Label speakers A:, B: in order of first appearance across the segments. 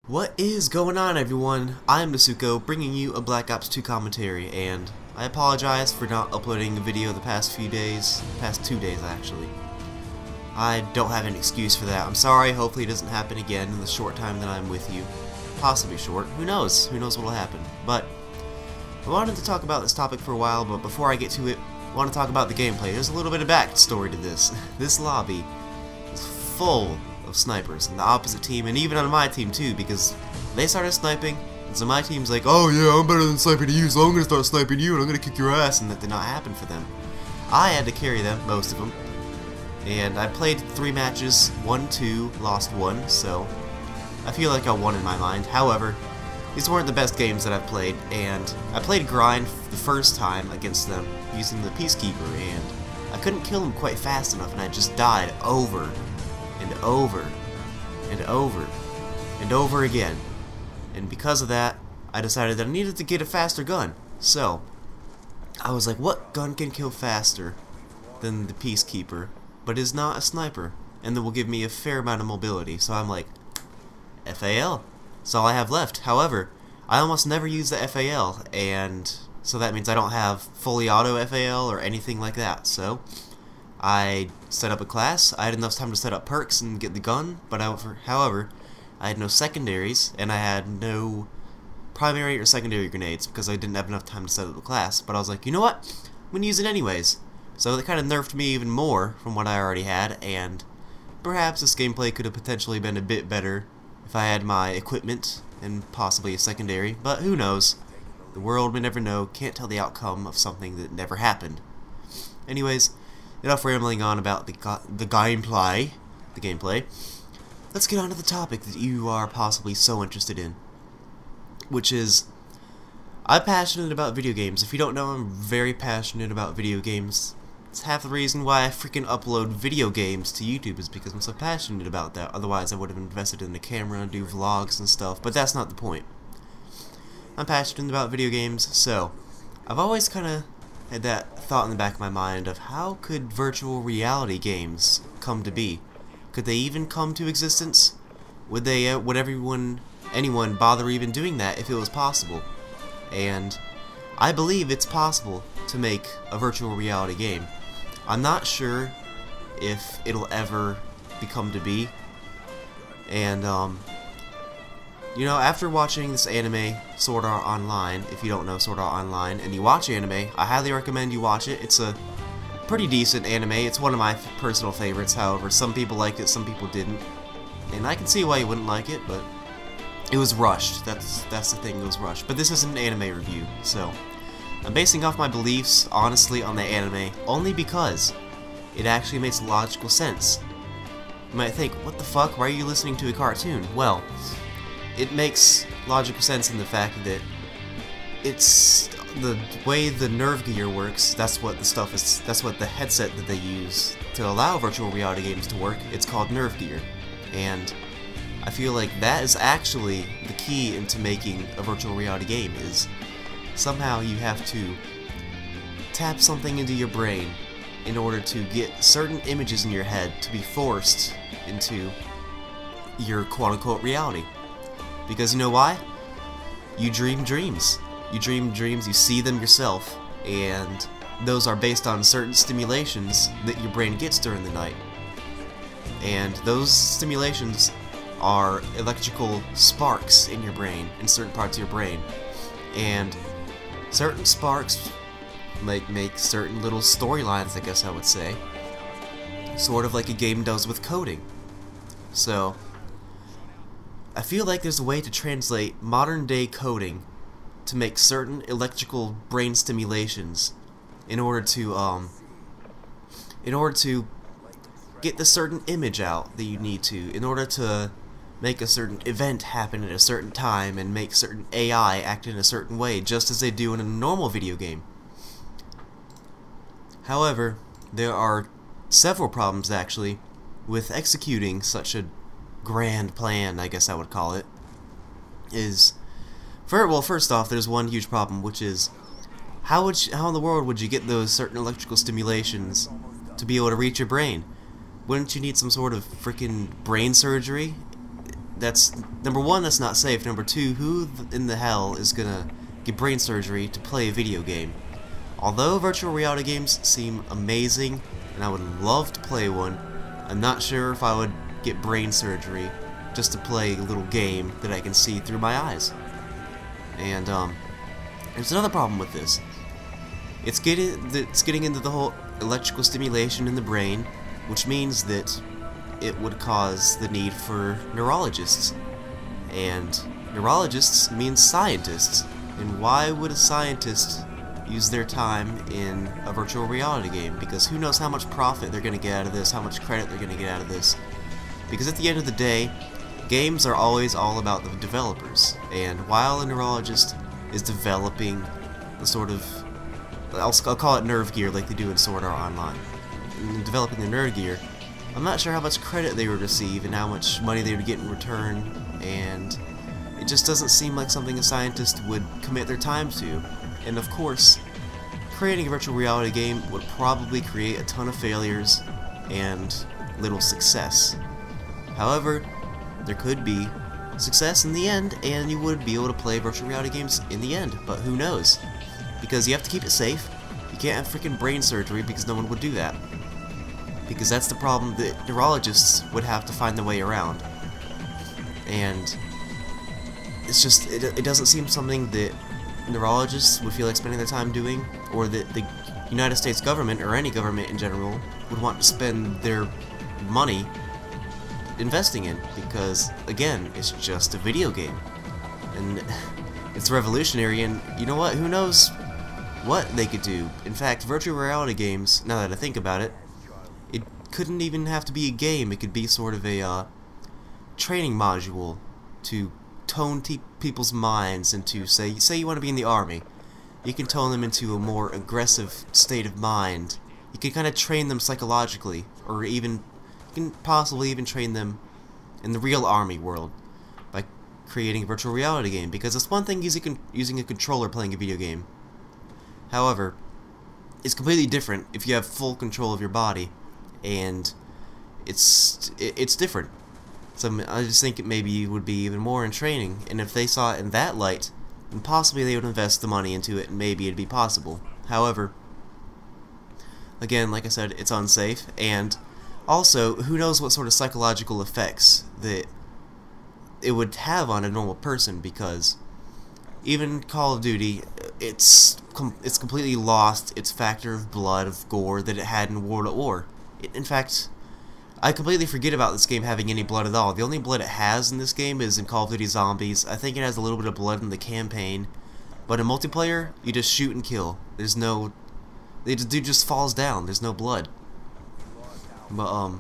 A: What is going on, everyone? I'm Nasuko, bringing you a Black Ops 2 commentary, and I apologize for not uploading a video the past few days, past 2 days actually. I don't have an excuse for that. I'm sorry, hopefully it doesn't happen again in the short time that I'm with you. Possibly short, who knows? Who knows what'll happen. But, I wanted to talk about this topic for a while, but before I get to it, I want to talk about the gameplay. There's a little bit of backstory to this. This lobby is full of snipers on the opposite team, and even on my team too, because they started sniping, and so my team's like, oh yeah, I'm better than sniping you, so I'm gonna start sniping you and I'm gonna kick your ass, and that did not happen for them. I had to carry them, most of them, and I played 3 matches, won 2, lost 1, so I feel like I won in my mind. However, these weren't the best games that I've played, and I played Grind the first time against them using the Peacekeeper, and I couldn't kill him quite fast enough, and I just died over and over and over and over again. And because of that, I decided that I needed to get a faster gun. So I was like, what gun can kill faster than the Peacekeeper, but is not a sniper, and that will give me a fair amount of mobility? So I'm like, FAL. That's all I have left. However, I almost never use the FAL, and so that means I don't have fully auto FAL or anything like that. So I set up a class. I had enough time to set up perks and get the gun, but however, I had no secondaries, and I had no primary or secondary grenades because I didn't have enough time to set up the class. But I was like, you know what? I'm going to use it anyways. So that kind of nerfed me even more from what I already had, and perhaps this gameplay could have potentially been a bit better if I had my equipment and possibly a secondary, but who knows? The world may never know. Can't tell the outcome of something that never happened. Anyways, enough rambling on about the gameplay. Let's get on to the topic that you are possibly so interested in, which is, I'm passionate about video games. If you don't know, I'm very passionate about video games. It's half the reason why I freaking upload video games to YouTube, is because I'm so passionate about that. Otherwise, I would have invested in a camera and do vlogs and stuff, but that's not the point. I'm passionate about video games, so I've always kind of had that thought in the back of my mind of how could virtual reality games come to be? Could they even come to existence? Would anyone bother even doing that if it was possible? And I believe it's possible to make a virtual reality game. I'm not sure if it'll ever become to be, and you know, after watching this anime, Sword Art Online, if you don't know Sword Art Online, and you watch anime, I highly recommend you watch it. It's a pretty decent anime. It's one of my personal favorites. However, some people liked it, some people didn't, and I can see why you wouldn't like it, but it was rushed. That's the thing, it was rushed. But this isn't an anime review, so I'm basing off my beliefs, honestly, on the anime, only because it actually makes logical sense. You might think, what the fuck, why are you listening to a cartoon? Well, it makes logical sense in the fact that it's the way the nerve gear works. That's what the stuff is. That's what the headset that they use to allow virtual reality games to work. It's called nerve gear, and I feel like that is actually the key into making a virtual reality game. Is somehow you have to tap something into your brain in order to get certain images in your head to be forced into your quote-unquote reality. Because you know why? You dream dreams. You dream dreams, you see them yourself, and those are based on certain stimulations that your brain gets during the night. And those stimulations are electrical sparks in your brain, in certain parts of your brain. And certain sparks might make certain little storylines, I guess I would say. Sort of like a game does with coding. So I feel like there's a way to translate modern day coding to make certain electrical brain stimulations in order to get the certain image out that you need to, in order to make a certain event happen at a certain time and make certain AI act in a certain way, just as they do in a normal video game. However, there are several problems actually with executing such a grand plan, I guess I would call it. First off, there's one huge problem, which is how in the world would you get those certain electrical stimulations to be able to reach your brain? Wouldn't you need some sort of freaking brain surgery? that's, number one, that's not safe. Number two, who in the hell is gonna get brain surgery to play a video game? Although virtual reality games seem amazing, and I would love to play one, I'm not sure if I would get brain surgery just to play a little game that I can see through my eyes. And there's another problem with this. It's getting into the whole electrical stimulation in the brain, which means that it would cause the need for neurologists. And neurologists means scientists. And why would a scientist use their time in a virtual reality game? Because who knows how much profit they're going to get out of this, how much credit they're going to get out of this. Because at the end of the day, games are always all about the developers. And while a neurologist is developing the sort of, I'll call it nerve gear like they do in Sword Art Online, and developing the nerve gear, I'm not sure how much credit they would receive and how much money they would get in return, and it just doesn't seem like something a scientist would commit their time to. And of course, creating a virtual reality game would probably create a ton of failures and little success. However, there could be success in the end, and you would be able to play virtual reality games in the end, but who knows? Because you have to keep it safe. You can't have freaking brain surgery because no one would do that. Because that's the problem that neurologists would have to find their way around. And it's just, it doesn't seem something that neurologists would feel like spending their time doing, or that the United States government, or any government in general, would want to spend their money investing in, because again, it's just a video game, and it's revolutionary, and you know what, who knows what they could do. In fact, virtual reality games, now that I think about it, it couldn't even have to be a game. It could be sort of a training module to tone people's minds into, say you want to be in the army, you can tone them into a more aggressive state of mind. You can kind of train them psychologically, or even you can possibly even train them in the real army world by creating a virtual reality game, because it's one thing using a controller playing a video game. However, it's completely different if you have full control of your body, and it's different. So I just think it maybe would be even more in training, and if they saw it in that light, then possibly they would invest the money into it, and maybe it'd be possible. However, again, like I said, it's unsafe, and also, who knows what sort of psychological effects that it would have on a normal person, because even Call of Duty, it's completely lost its factor of blood, of gore, that it had in World at War. In fact, I completely forget about this game having any blood at all. The only blood it has in this game is in Call of Duty Zombies. I think it has a little bit of blood in the campaign, but in multiplayer, you just shoot and kill. There's no, the dude just falls down. There's no blood. But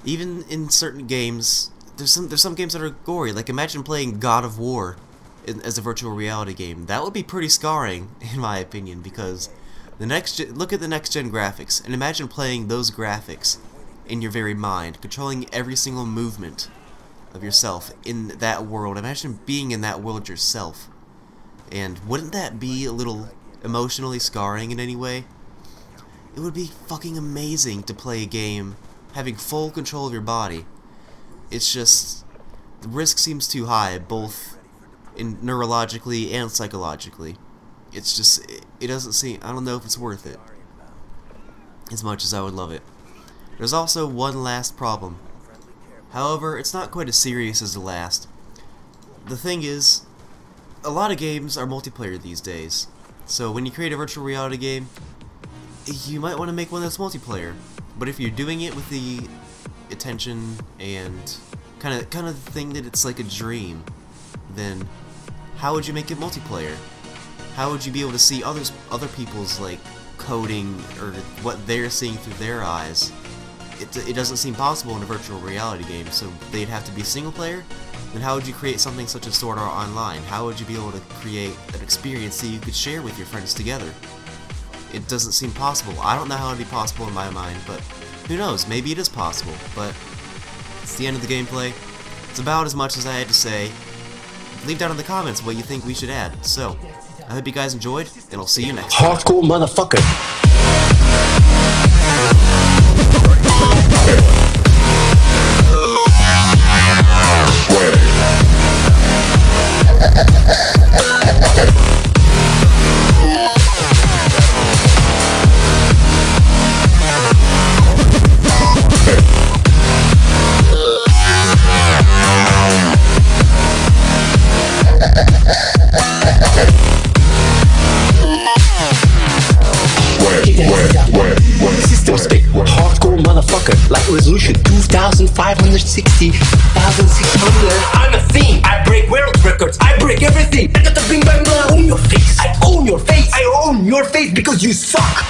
A: even in certain games, there's some games that are gory. Like imagine playing God of War as a virtual reality game. That would be pretty scarring, in my opinion, because look at the next gen graphics, and imagine playing those graphics in your very mind, controlling every single movement of yourself in that world. Imagine being in that world yourself. And wouldn't that be a little emotionally scarring in any way? It would be fucking amazing to play a game having full control of your body. It's just, the risk seems too high, both neurologically and psychologically. It's just, it doesn't seem, I don't know if it's worth it as much as I would love it. There's also one last problem. However, it's not quite as serious as the last. The thing is, a lot of games are multiplayer these days. So when you create a virtual reality game, you might want to make one that's multiplayer. But if you're doing it with the attention and kind of think that it's like a dream, then how would you make it multiplayer? How would you be able to see other people's like coding or what they're seeing through their eyes? It doesn't seem possible in a virtual reality game, so they'd have to be single player. Then how would you create something such as Sword Art Online? How would you be able to create an experience that you could share with your friends together? It doesn't seem possible. I don't know how it'd be possible in my mind, but who knows? Maybe it is possible. But it's the end of the gameplay. It's about as much as I had to say. Leave down in the comments what you think we should add. So, I hope you guys enjoyed, and I'll see you next time.
B: Hardcore motherfucker. 560,600. I'm a fiend. I break world records. I break everything. I got the bing bang blah. I own your face. I own your face. I own your face because you suck.